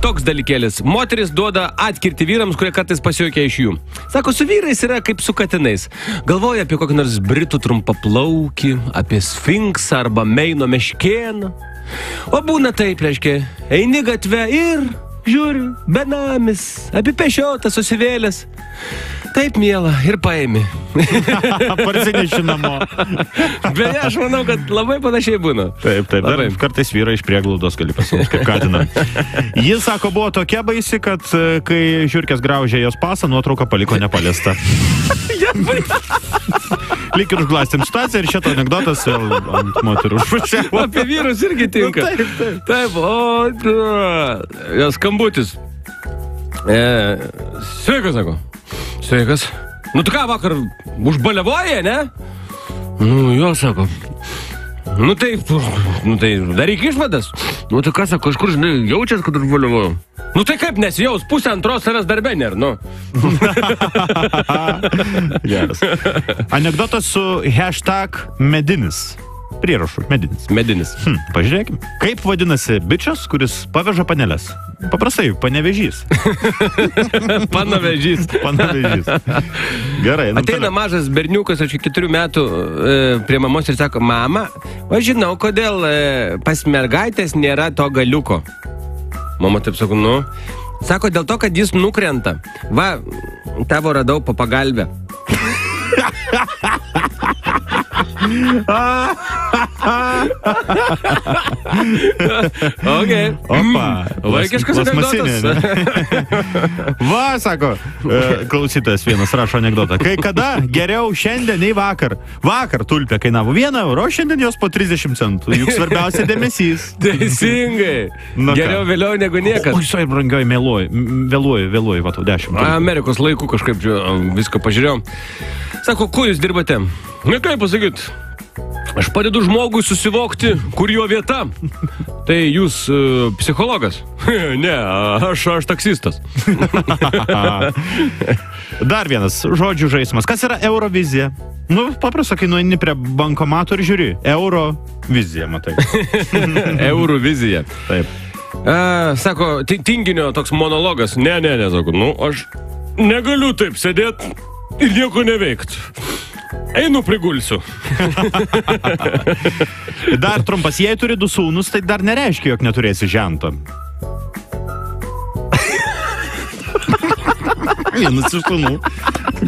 toks dalykėlis. Moteris duoda atkirti vyrams, kurie kartais pasijuokia iš jų. Sako, su vyrais yra kaip su katinais. Galvoja apie kokį nors britų trumpaplaukį, apie sfinksą arba Meino meškėną. O būna taip, reiškia, eini gatve ir žiūri, benamis, apipešiotas, susivėlęs. Taip, miela, ir paėmi. Parsineši namo. Beje, aš manau, kad labai panašiai būna. Taip. Dar kartais vyrai iš prieglaudos gali pasiūlyti, kaip katina. Jis, sako, buvo tokia baisi, kad kai žiurkės graužė jos pasą, nuotrauką paliko nepaliesta. Lyg ir užglastėm situaciją ir šito anekdotas vėl ant moterų užvažiavo. Apie vyrus irgi tinka. Taip, jos skambutis. Sveikas, sako. Sveikas. Nu, tu ką vakar užbaliavoji, ne? Nu, jo, sako. Nu, tai daryk išvadas. Nu, tai ką, sako, iš kur, žinai, jaučias, kad užbaliavoju? Nu, tai kaip nesijaus, pusę antros savęs darbė nėra, nu. Geras. Anekdotas su #medinis. Prierašu, medinis. Pažiūrėkim. Kaip vadinasi bičias, kuris paveža panelės? Paprastai, panevežys. Panavežys. Gerai. Ateina mažas berniukas, aš 4 metų prie mamos ir sako, mama, aš žinau, kodėl pas mergaitės nėra to galiuko. Mama taip sako, nu. Sako, dėl to, kad jis nukrenta. Va, tavo radau po pagalbę. Okay. Opa. Vaikiškas anekdotas. Va, sako, klausytojas vienas rašo anekdotą. Kai kada geriau šiandien nei vakar. Vakar tulpė kainavo 1 euro, šiandien jos po 30 centų. Juk svarbiausia dėmesys. Teisingai. Geriau vėliau negu niekas. Oi, soj, brangioj, vėluoju, va, tau 10. Amerikos laikų kažkaip viską pažiūrėjau. Sako, kuo jūs dirbate? Na, kaip pasakyt? Aš padedu žmogui susivokti, kur jo vieta. Tai jūs psichologas? Ne, aš taksistas. Dar vienas žodžių žaismas. Kas yra Eurovizija? Nu, paprasta, kai nueini prie bankomato ir žiūri. Eurovizija, matai. Eurovizija. Taip. Sako, tinginio toks monologas. Ne, sako, nu, aš negaliu taip sėdėti ir nieko neveikt. Einu prigulsiu. Dar trumpas, jei turi 2 sūnus, tai dar nereiškia, jog neturėsi žento. Vienas iš sūnų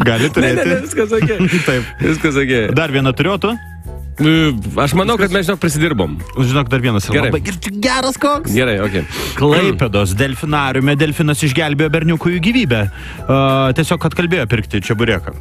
gali turėti. Ne, viskas sakė. Taip. Viskas sakė. Dar vieną turėtų? Aš manau, kad mes, prisidirbom. Žinok, dar vienas. Gerai. Labai geras koks. Gerai, okei. Klaipėdos delfinariume delfinas išgelbėjo berniukų jų gyvybę. Tiesiog atkalbėjo pirkti čebureką.